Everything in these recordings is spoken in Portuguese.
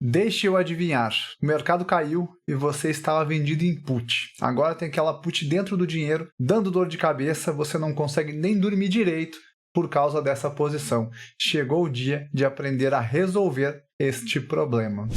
Deixe eu adivinhar, o mercado caiu e você estava vendido em put. Agora tem aquela put dentro do dinheiro, dando dor de cabeça, você não consegue nem dormir direito por causa dessa posição. Chegou o dia de aprender a resolver este problema.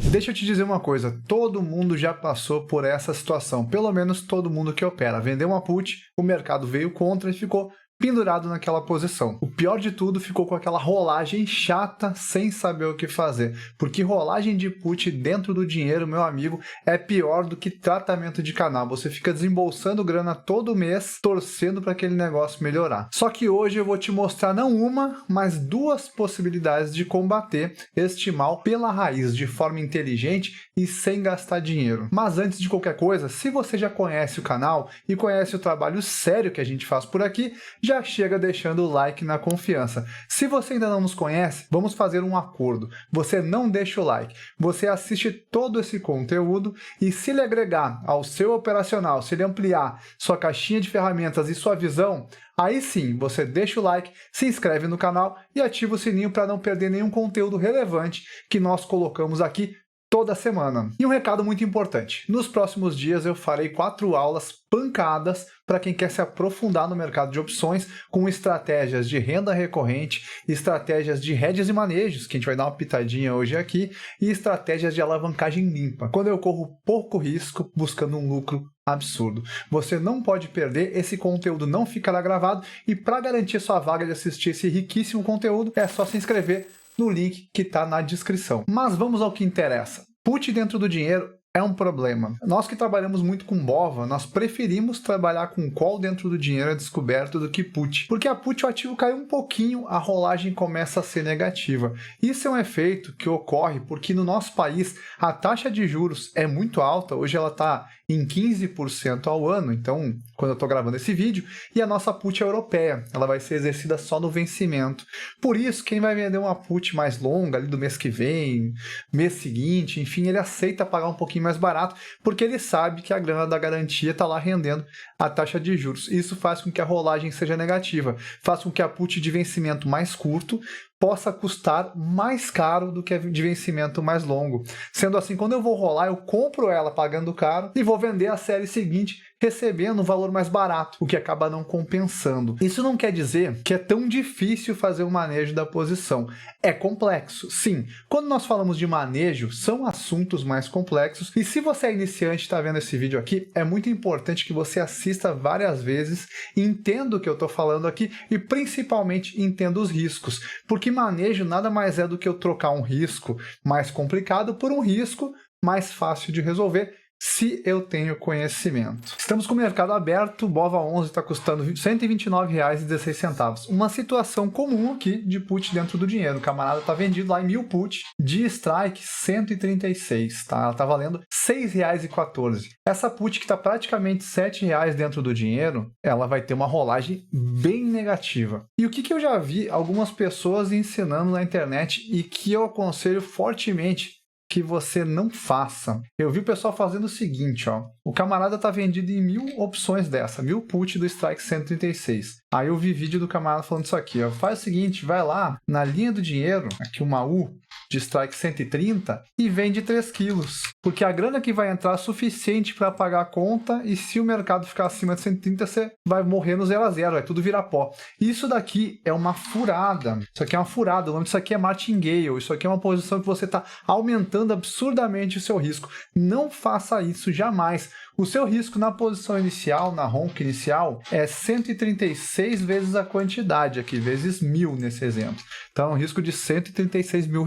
Deixa eu te dizer uma coisa, todo mundo já passou por essa situação, pelo menos todo mundo que opera. Vendeu uma put, o mercado veio contra e ficou pendurado naquela posição. O pior de tudo, ficou com aquela rolagem chata sem saber o que fazer. Porque rolagem de put dentro do dinheiro, meu amigo, é pior do que tratamento de canal. Você fica desembolsando grana todo mês, torcendo para aquele negócio melhorar. Só que hoje eu vou te mostrar não uma, mas duas possibilidades de combater este mal pela raiz, de forma inteligente e sem gastar dinheiro. Mas antes de qualquer coisa, se você já conhece o canal e conhece o trabalho sério que a gente faz por aqui, já chega deixando o like na confiança. Se você ainda não nos conhece, vamos fazer um acordo. Você não deixa o like, você assiste todo esse conteúdo e se ele agregar ao seu operacional, se ele ampliar sua caixinha de ferramentas e sua visão, aí sim, você deixa o like, se inscreve no canal e ativa o sininho para não perder nenhum conteúdo relevante que nós colocamos aqui toda semana. E um recado muito importante, nos próximos dias eu farei 4 aulas pancadas para quem quer se aprofundar no mercado de opções com estratégias de renda recorrente, estratégias de hedges e manejos, que a gente vai dar uma pitadinha hoje aqui, e estratégias de alavancagem limpa, quando eu corro pouco risco buscando um lucro absurdo. Você não pode perder, esse conteúdo não ficará gravado e para garantir sua vaga de assistir esse riquíssimo conteúdo, é só se inscrever no link que está na descrição. Mas vamos ao que interessa. Put dentro do dinheiro é um problema. Nós que trabalhamos muito com BOVA, nós preferimos trabalhar com call dentro do dinheiro a descoberto do que put. Porque a put, o ativo caiu um pouquinho, a rolagem começa a ser negativa. Isso é um efeito que ocorre porque no nosso país a taxa de juros é muito alta, hoje ela está em 15% ao ano, então, quando eu estou gravando esse vídeo, e a nossa put é europeia, ela vai ser exercida só no vencimento. Por isso, quem vai vender uma put mais longa, ali do mês que vem, mês seguinte, enfim, ele aceita pagar um pouquinho mais barato, porque ele sabe que a grana da garantia está lá rendendo a taxa de juros. Isso faz com que a rolagem seja negativa, faz com que a put de vencimento mais curto possa custar mais caro do que a de vencimento mais longo. Sendo assim, quando eu vou rolar, eu compro ela pagando caro e vou vender a série seguinte recebendo um valor mais barato, o que acaba não compensando. Isso não quer dizer que é tão difícil fazer o manejo da posição. É complexo, sim. Quando nós falamos de manejo, são assuntos mais complexos e se você é iniciante e está vendo esse vídeo aqui, é muito importante que você assista várias vezes, entenda o que eu estou falando aqui e principalmente entenda os riscos, porque manejo nada mais é do que eu trocar um risco mais complicado por um risco mais fácil de resolver, se eu tenho conhecimento. Estamos com o mercado aberto, o BOVA11 está custando R$ 129,16. Uma situação comum aqui de put dentro do dinheiro. O camarada está vendido lá em 1000 put de strike 136, tá? Ela está valendo R$ 6,14. Essa put que está praticamente R$ 7,00 dentro do dinheiro, ela vai ter uma rolagem bem negativa. E o que eu já vi algumas pessoas ensinando na internet e que eu aconselho fortemente que você não faça. Eu vi o pessoal fazendo o seguinte, ó. O camarada tá vendido em 1000 opções dessa, 1000 put do strike 136. Aí eu vi vídeo do camarada falando isso aqui, ó. Faz o seguinte, vai lá na linha do dinheiro, aqui uma U de strike 130 e vende 3 quilos. Porque a grana que vai entrar é suficiente para pagar a conta e se o mercado ficar acima de 130, você vai morrer no 0 a 0, vai tudo virar pó. Isso daqui é uma furada. Isso aqui é uma furada. O nome disso aqui é martingale. Isso aqui é uma posição que você está aumentando absurdamente o seu risco. Não faça isso jamais. O seu risco na posição inicial, na ronca inicial, é 136 vezes a quantidade aqui, vezes 1000 nesse exemplo. Então, é um risco de R$136 mil.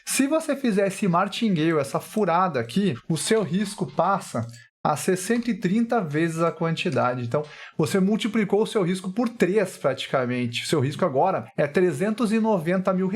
Se você fizer esse martingale, essa furada aqui, o seu risco passa a ser 130 vezes a quantidade. Então, você multiplicou o seu risco por 3 praticamente. O seu risco agora é R$390 mil.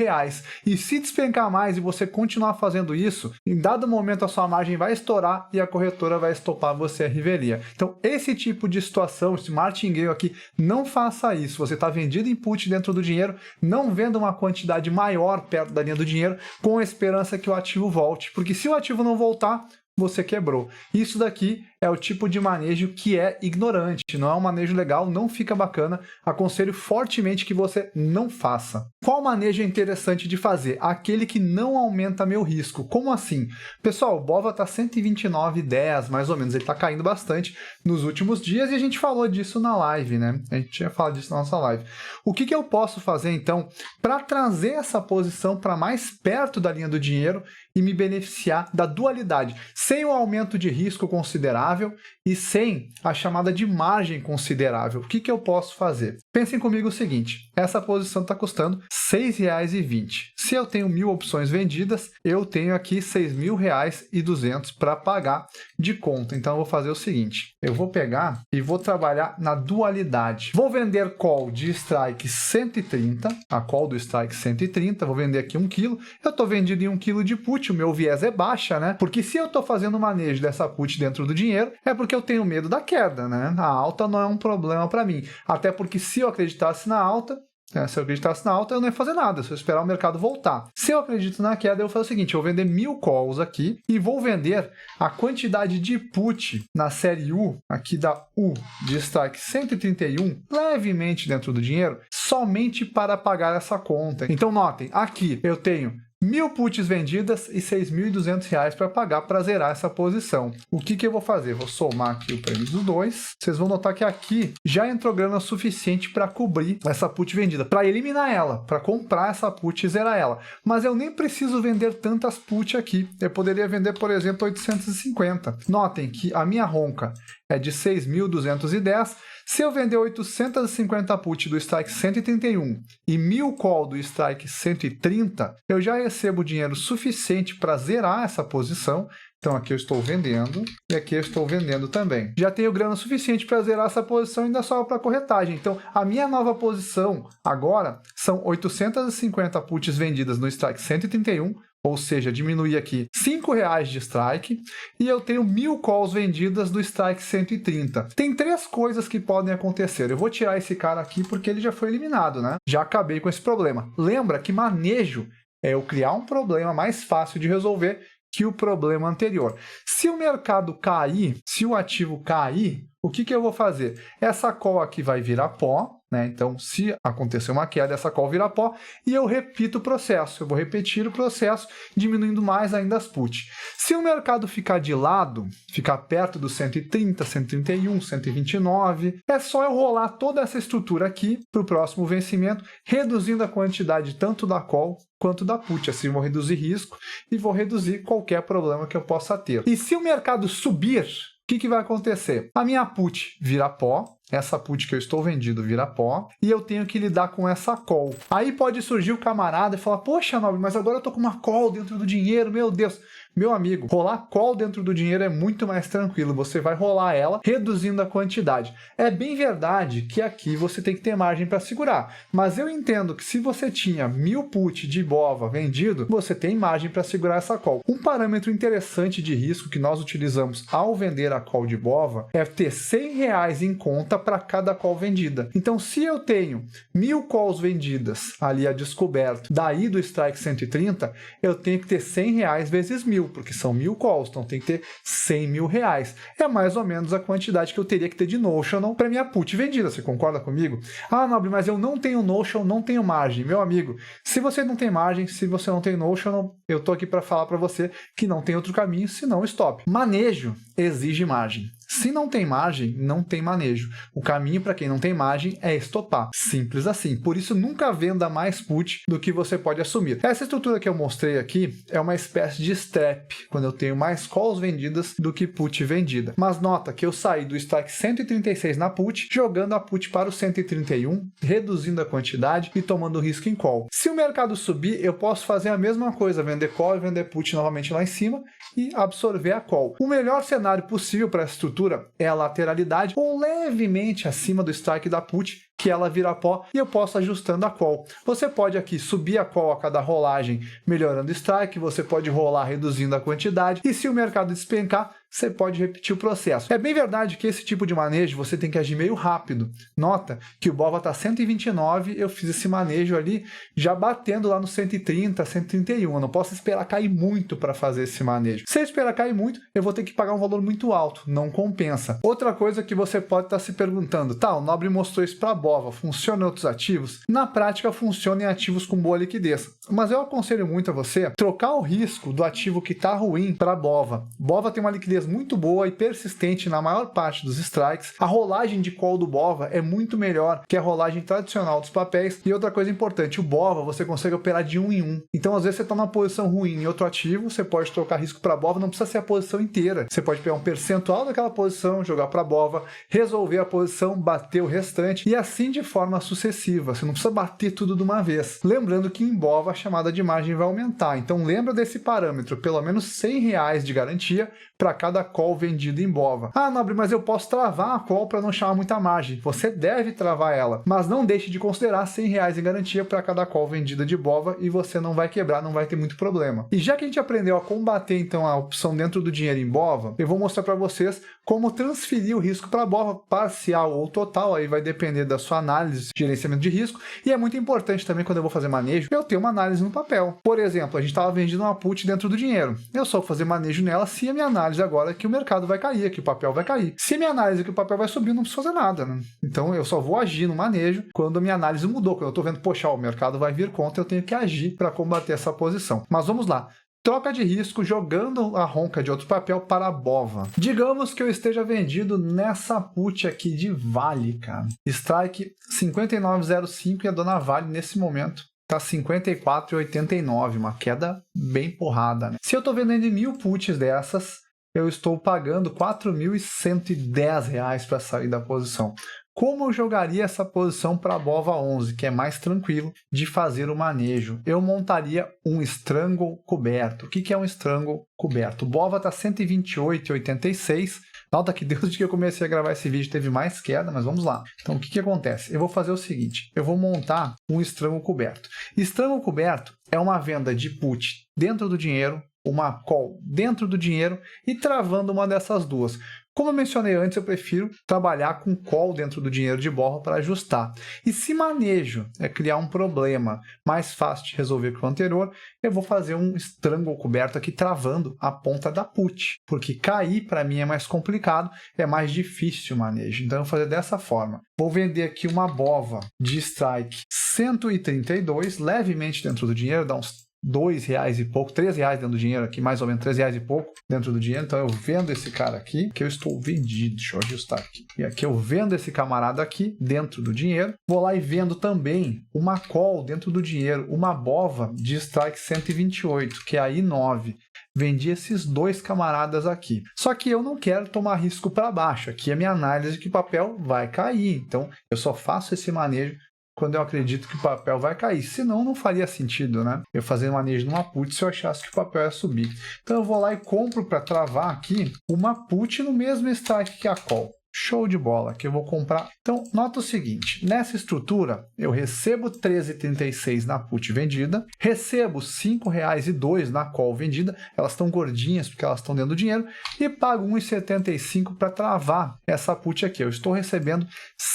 E se despencar mais e você continuar fazendo isso, em dado momento a sua margem vai estourar e a corretora vai estopar você a revelia. Então, esse tipo de situação, esse martingale aqui, não faça isso. Você está vendido em put dentro do dinheiro, não venda uma quantidade maior perto da linha do dinheiro com a esperança que o ativo volte. Porque se o ativo não voltar, você quebrou. Isso daqui é o tipo de manejo que é ignorante, não é um manejo legal, não fica bacana, aconselho fortemente que você não faça. Qual manejo é interessante de fazer? Aquele que não aumenta meu risco. Como assim? Pessoal, o BOVA está 129,10 mais ou menos, ele está caindo bastante nos últimos dias e a gente falou disso na live, né? A gente tinha falado disso na nossa live. O que eu posso fazer então para trazer essa posição para mais perto da linha do dinheiro e me beneficiar da dualidade, sem o aumento de risco considerável e sem a chamada de margem considerável? O que eu posso fazer? Pensem comigo o seguinte, essa posição está custando R$ 6,20. Se eu tenho 1.000 opções vendidas, eu tenho aqui R$ 6.200 para pagar de conta. Então eu vou fazer o seguinte, eu vou pegar e vou trabalhar na dualidade. Vou vender call de strike 130, a call do strike 130, vou vender aqui 1 kg. Eu estou vendido em 1 kg de put, o meu viés é baixa, né? Porque se eu estou fazendo manejo dessa put dentro do dinheiro, é porque eu tenho medo da queda, né? A alta não é um problema para mim. Até porque se eu acreditasse na alta, eu não ia fazer nada, se eu esperar o mercado voltar. Se eu acredito na queda, eu vou fazer o seguinte, eu vou vender 1.000 calls aqui e vou vender a quantidade de put na série U, aqui da U, de strike 131, levemente dentro do dinheiro, somente para pagar essa conta. Então notem, aqui eu tenho 1.000 puts vendidas e R$ 6.200 para pagar para zerar essa posição. O que eu vou fazer? Vou somar aqui o prêmio dos dois. Vocês vão notar que aqui já entrou grana suficiente para cobrir essa put vendida, para eliminar ela, para comprar essa put e zerar ela. Mas eu nem preciso vender tantas put aqui. Eu poderia vender, por exemplo, 850. Notem que a minha ronca é de 6.210. Se eu vender 850 put do strike 131 e 1.000 call do strike 130, eu já recebo dinheiro suficiente para zerar essa posição. Então aqui eu estou vendendo e aqui eu estou vendendo também. Já tenho grana suficiente para zerar essa posição e ainda sobra para corretagem. Então a minha nova posição agora são 850 puts vendidas no strike 131, ou seja, diminuir aqui R$ 5,00 de strike, e eu tenho 1.000 calls vendidas do strike 130. Tem 3 coisas que podem acontecer. Eu vou tirar esse cara aqui porque ele já foi eliminado, né? Já acabei com esse problema. Lembra que manejo é eu criar um problema mais fácil de resolver que o problema anterior. Se o mercado cair, se o ativo cair, o que eu vou fazer? Essa call aqui vai virar pó, né? Então, se acontecer uma queda, essa call vira pó e eu repito o processo. Eu vou repetir o processo, diminuindo mais ainda as put. Se o mercado ficar de lado, ficar perto dos 130, 131, 129, é só eu rolar toda essa estrutura aqui para o próximo vencimento, reduzindo a quantidade tanto da call quanto da put. Assim, vou reduzir risco e vou reduzir qualquer problema que eu possa ter. E se o mercado subir, o que vai acontecer? A minha put vira pó, essa put que eu estou vendido vira pó, e eu tenho que lidar com essa call. Aí pode surgir o camarada e falar, poxa, Nobre, mas agora eu estou com uma call dentro do dinheiro, meu Deus. Meu amigo, rolar call dentro do dinheiro é muito mais tranquilo, você vai rolar ela reduzindo a quantidade. É bem verdade que aqui você tem que ter margem para segurar, mas eu entendo que se você tinha 1.000 put de BOVA vendido, você tem margem para segurar essa call. Um parâmetro interessante de risco que nós utilizamos ao vender a call de BOVA é ter R$ 100 em conta para cada call vendida. Então, se eu tenho 1.000 calls vendidas ali a descoberto, daí do strike 130, eu tenho que ter R$ 100 vezes 1.000, porque são 1.000 calls, então tem que ter R$ 100.000. É mais ou menos a quantidade que eu teria que ter de notional para minha put vendida. Você concorda comigo? Ah, Nobre, mas eu não tenho notional, não tenho margem. Meu amigo, se você não tem margem, se você não tem notional, eu tô aqui para falar para você que não tem outro caminho senão stop. Manejo exige margem. Se não tem margem, não tem manejo. O caminho para quem não tem margem é estopar. Simples assim. Por isso, nunca venda mais put do que você pode assumir. Essa estrutura que eu mostrei aqui é uma espécie de strap, quando eu tenho mais calls vendidas do que put vendida. Mas nota que eu saí do strike 136 na put, jogando a put para o 131, reduzindo a quantidade e tomando risco em call. Se o mercado subir, eu posso fazer a mesma coisa, vender call e vender put novamente lá em cima e absorver a call. O melhor cenário possível para essa estrutura é a lateralidade ou levemente acima do strike da put, que ela vira pó e eu posso ajustando a call. Você pode aqui subir a call a cada rolagem melhorando o strike, você pode rolar reduzindo a quantidade e se o mercado despencar, você pode repetir o processo. É bem verdade que esse tipo de manejo você tem que agir meio rápido. Nota que o BOVA está 129, eu fiz esse manejo ali já batendo lá no 130, 131. Eu não posso esperar cair muito para fazer esse manejo. Se eu esperar cair muito, eu vou ter que pagar um valor muito alto, não compensa. Outra coisa que você pode estar se perguntando, tá, o Nobre mostrou isso para BOVA, funciona em outros ativos? Na prática, funciona em ativos com boa liquidez, mas eu aconselho muito a você trocar o risco do ativo que está ruim para BOVA. BOVA tem uma liquidez muito boa e persistente na maior parte dos strikes. A rolagem de call do BOVA é muito melhor que a rolagem tradicional dos papéis. E outra coisa importante, o BOVA você consegue operar de 1 em 1. Então, às vezes você está numa posição ruim em outro ativo, você pode trocar risco para BOVA, não precisa ser a posição inteira. Você pode pegar um percentual daquela posição, jogar para BOVA, resolver a posição, bater o restante e assim de forma sucessiva. Você não precisa bater tudo de uma vez. Lembrando que em BOVA a chamada de margem vai aumentar. Então, lembra desse parâmetro, pelo menos R$100 de garantia para cada call vendido em BOVA. Ah, Nobre, mas eu posso travar a call para não chamar muita margem. Você deve travar ela, mas não deixe de considerar R$100 em garantia para cada call vendida de BOVA e você não vai quebrar, não vai ter muito problema. E já que a gente aprendeu a combater então a opção dentro do dinheiro em BOVA, eu vou mostrar para vocês como transferir o risco para BOVA, parcial ou total, aí vai depender da sua análise de gerenciamento de risco, e é muito importante também quando eu vou fazer manejo, eu ter uma análise no papel. Por exemplo, a gente estava vendendo uma put dentro do dinheiro, eu só vou fazer manejo nela se a minha análise agora é que o mercado vai cair, que o papel vai cair. Se a minha análise é que o papel vai subir, não preciso fazer nada, né? Então eu só vou agir no manejo quando a minha análise mudou, quando eu estou vendo, poxa, o mercado vai vir contra, eu tenho que agir para combater essa posição. Mas vamos lá. Troca de risco jogando a ronca de outro papel para a BOVA. Digamos que eu esteja vendido nessa put aqui de Vale, cara. Strike 59,05 e a dona Vale nesse momento tá 54,89, uma queda bem porrada, né? Se eu estou vendendo 1.000 puts dessas, eu estou pagando R$4.110 para sair da posição. Como eu jogaria essa posição para a BOVA 11, que é mais tranquilo de fazer o manejo? Eu montaria um strangle coberto. O que é um strangle coberto? O BOVA está 128,86. Nota que desde que eu comecei a gravar esse vídeo teve mais queda, mas vamos lá. Então o que acontece? Eu vou fazer o seguinte, eu vou montar um strangle coberto. Strangle coberto é uma venda de put dentro do dinheiro, uma call dentro do dinheiro e travando uma dessas duas. Como eu mencionei antes, eu prefiro trabalhar com call dentro do dinheiro de BOVA para ajustar. E se manejo é criar um problema mais fácil de resolver que o anterior, eu vou fazer um strangle coberto aqui travando a ponta da put, porque cair para mim é mais complicado, é mais difícil o manejo. Então eu vou fazer dessa forma. Vou vender aqui uma BOVA de strike 132, levemente dentro do dinheiro, dá uns R$2 e pouco, R$3 dentro do dinheiro aqui, mais ou menos R$3 e pouco dentro do dinheiro. Então eu vendo esse cara aqui, que eu estou vendido, deixa eu ajustar aqui. E aqui eu vendo esse camarada aqui dentro do dinheiro. Vou lá e vendo também uma call dentro do dinheiro, uma BOVA de strike 128, que é a I9. Vendi esses dois camaradas aqui. Só que eu não quero tomar risco para baixo. Aqui é a minha análise de que o papel vai cair. Então eu só faço esse manejo quando eu acredito que o papel vai cair. Senão, não faria sentido, né? Eu fazer manejo numa put se eu achasse que o papel ia subir. Então, eu vou lá e compro para travar aqui uma put no mesmo strike que a call. Show de bola, que eu vou comprar. Então, nota o seguinte, nessa estrutura, eu recebo R$13,36 na put vendida, recebo R$5,02 na call vendida, elas estão gordinhas porque elas estão dentro do dinheiro, e pago R$1,75 para travar essa put aqui. Eu estou recebendo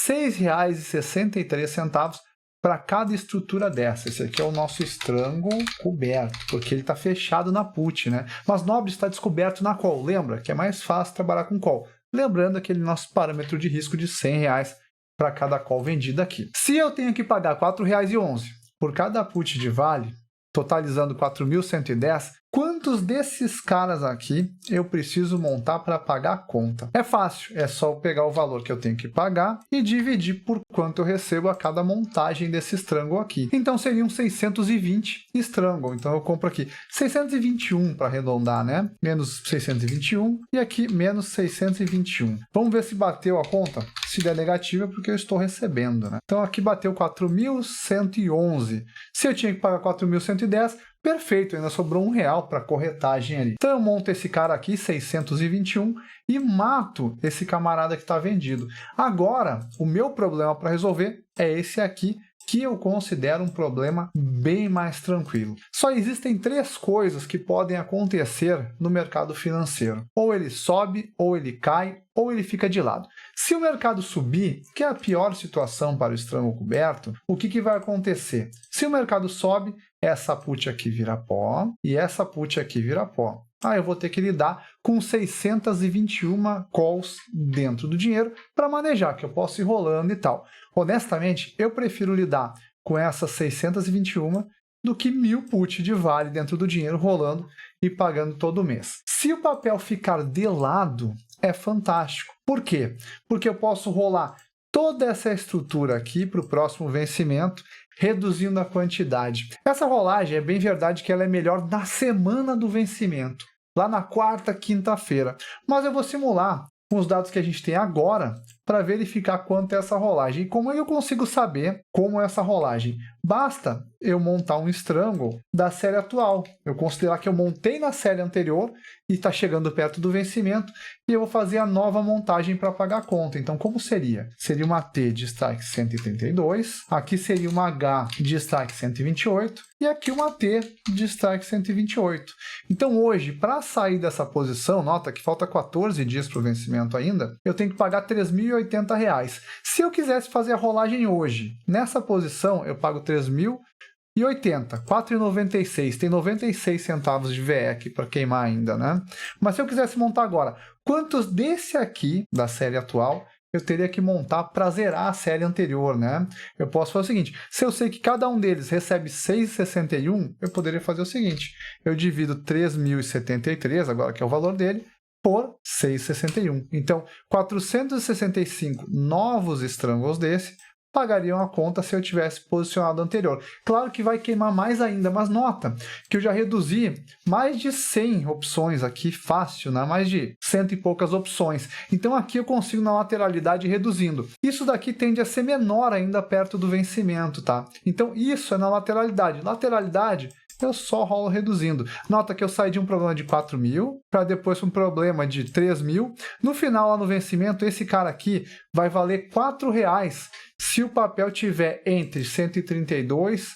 R$6,63 para cada estrutura dessa. Esse aqui é o nosso strangle coberto, porque ele está fechado na put, né? Mas Nobre está descoberto na call. Lembra que é mais fácil trabalhar com call. Lembrando aquele nosso parâmetro de risco de R$100 para cada call vendida aqui. Se eu tenho que pagar R$4,11 por cada put de Vale, totalizando R$4.110, quantos desses caras aqui eu preciso montar para pagar a conta? É fácil, é só eu pegar o valor que eu tenho que pagar e dividir por quanto eu recebo a cada montagem desse strangle aqui. Então seriam 620 strangle. Então eu compro aqui 621 para arredondar, né? Menos 621 e aqui menos 621. Vamos ver se bateu a conta? Se der negativa é porque eu estou recebendo, né? Então aqui bateu 4.111. Se eu tinha que pagar 4.110, perfeito, ainda sobrou R$1 para corretagem ali. Então eu monto esse cara aqui, 621, e mato esse camarada que está vendido. Agora, o meu problema para resolver é esse aqui, que eu considero um problema bem mais tranquilo. Só existem 3 coisas que podem acontecer no mercado financeiro. Ou ele sobe, ou ele cai, ou ele fica de lado. Se o mercado subir, que é a pior situação para o estrango coberto, o que vai acontecer? Se o mercado sobe, essa put aqui vira pó e essa put aqui vira pó. Eu vou ter que lidar com 621 calls dentro do dinheiro para manejar, que eu posso ir rolando e tal. Honestamente, eu prefiro lidar com essas 621 do que 1000 put de vale dentro do dinheiro rolando e pagando todo mês. Se o papel ficar de lado, é fantástico. Por quê? Porque eu posso rolar toda essa estrutura aqui para o próximo vencimento, reduzindo a quantidade. Essa rolagem é bem verdade que ela é melhor na semana do vencimento, lá na quarta, quinta-feira. Mas eu vou simular com os dados que a gente tem agora para verificar quanto é essa rolagem. E como eu consigo saber como é essa rolagem? Basta eu montar um strangle da série atual. Eu considerar que eu montei na série anterior e está chegando perto do vencimento e eu vou fazer a nova montagem para pagar a conta. Então, como seria? Seria uma T de strike 132, aqui seria uma H de strike 128 e aqui uma T de strike 128. Então, hoje, para sair dessa posição, nota que falta 14 dias para o vencimento ainda, eu tenho que pagar R$ 3.080. Se eu quisesse fazer a rolagem hoje, nessa posição, eu pago R$ 3.080, R$ 4,96, tem 96 centavos de VE aqui para queimar ainda, né? Mas se eu quisesse montar agora, quantos desse aqui, da série atual, eu teria que montar para zerar a série anterior, né? Eu posso fazer o seguinte, se eu sei que cada um deles recebe 6,61, eu poderia fazer o seguinte, eu divido 3.073, agora que é o valor dele, por 6,61. Então, 465 novos strangles desse pagariam a conta se eu tivesse posicionado anterior. Claro que vai queimar mais ainda, mas nota que eu já reduzi mais de 100 opções aqui, fácil, né? Mais de 100 e poucas opções. Então aqui eu consigo na lateralidade ir reduzindo. Isso daqui tende a ser menor ainda perto do vencimento, tá? Então isso é na lateralidade. Lateralidade, eu só rolo reduzindo. Nota que eu saí de um problema de 4.000 para depois um problema de 3.000. No final, lá no vencimento, esse cara aqui vai valer R$ 4,00 se o papel tiver entre 132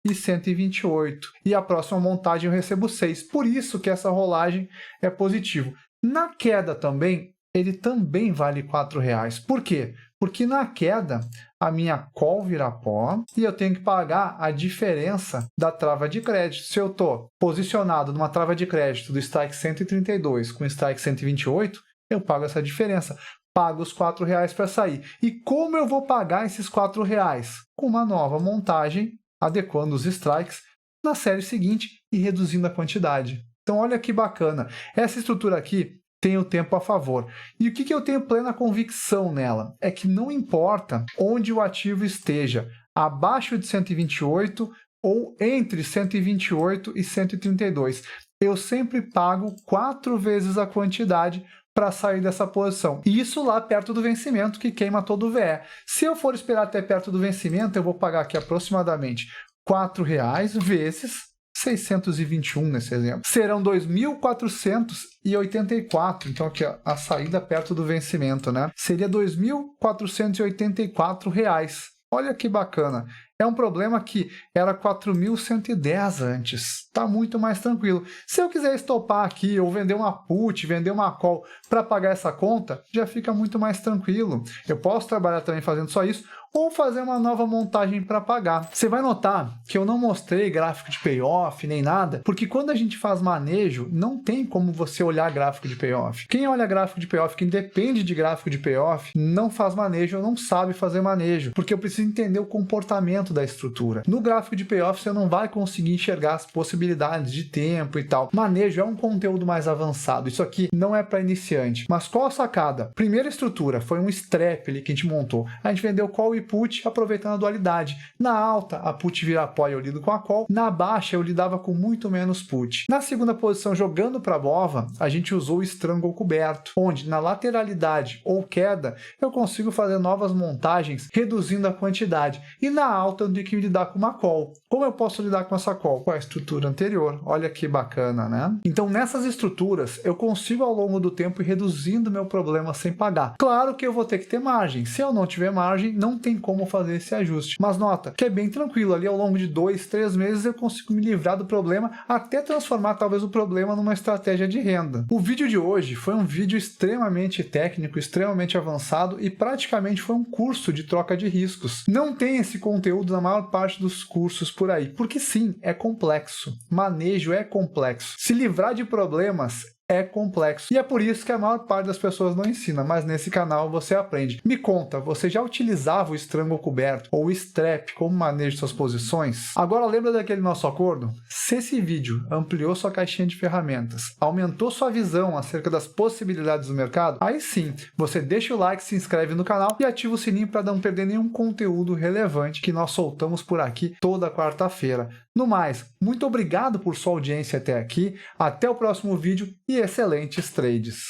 e 128. E a próxima montagem eu recebo 6. Por isso que essa rolagem é positivo. Na queda também, ele também vale R$ 4,00. Por quê? Porque na queda, a minha call vira pó e eu tenho que pagar a diferença da trava de crédito. Se eu estou posicionado numa trava de crédito do strike 132 com strike 128, eu pago essa diferença. Pago os R$ 4,00 para sair. E como eu vou pagar esses R$ 4,00? Com uma nova montagem, adequando os strikes na série seguinte e reduzindo a quantidade. Então, olha que bacana. Essa estrutura aqui tem o tempo a favor. E o que eu tenho plena convicção nela? É que não importa onde o ativo esteja, abaixo de 128 ou entre 128 e 132. Eu sempre pago 4 vezes a quantidade para sair dessa posição. E isso lá perto do vencimento, que queima todo o VE. Se eu for esperar até perto do vencimento, eu vou pagar aqui aproximadamente R$ 4,00 vezes 621 nesse exemplo. Serão 2.484. Então aqui a saída perto do vencimento, né? Seria R$ 2.484. Olha que bacana. É um problema que era 4.110 antes. Está muito mais tranquilo. Se eu quiser estopar aqui ou vender uma put, vender uma call para pagar essa conta, já fica muito mais tranquilo. Eu posso trabalhar também fazendo só isso ou fazer uma nova montagem para pagar. Você vai notar que eu não mostrei gráfico de payoff nem nada, porque quando a gente faz manejo, não tem como você olhar gráfico de payoff. Quem olha gráfico de payoff, quem depende de gráfico de payoff, não faz manejo ou não sabe fazer manejo, porque eu preciso entender o comportamento da estrutura. No gráfico de payoff, você não vai conseguir enxergar as possibilidades de tempo e tal. Manejo é um conteúdo mais avançado. Isso aqui não é para iniciante. Mas qual a sacada? Primeira estrutura foi um strap ali que a gente montou. A gente vendeu call e put aproveitando a dualidade. Na alta, a put vira pó e eu lido com a call. Na baixa, eu lidava com muito menos put. Na segunda posição, jogando para a bova, a gente usou o strangle coberto, onde na lateralidade ou queda, eu consigo fazer novas montagens reduzindo a quantidade. E na alta, eu tenho que lidar com uma call. Como eu posso lidar com essa call? Com a estrutura anterior. Olha que bacana, né? Então, nessas estruturas, eu consigo ao longo do tempo ir reduzindo meu problema sem pagar. Claro que eu vou ter que ter margem. Se eu não tiver margem, não tem como fazer esse ajuste. Mas nota que é bem tranquilo. Ali ao longo de 2, 3 meses eu consigo me livrar do problema até transformar talvez o problema numa estratégia de renda. O vídeo de hoje foi um vídeo extremamente técnico, extremamente avançado e praticamente foi um curso de troca de riscos. Não tem esse conteúdo na maior parte dos cursos por aí, porque sim, é complexo. Manejo é complexo. Se livrar de problemas é complexo. E é por isso que a maior parte das pessoas não ensina, mas nesse canal você aprende. Me conta, você já utilizava o estrango coberto ou o strap como manejo de suas posições? Agora lembra daquele nosso acordo? Se esse vídeo ampliou sua caixinha de ferramentas, aumentou sua visão acerca das possibilidades do mercado, aí sim, você deixa o like, se inscreve no canal e ativa o sininho para não perder nenhum conteúdo relevante que nós soltamos por aqui toda quarta-feira. No mais, muito obrigado por sua audiência até aqui, até o próximo vídeo e excelentes trades!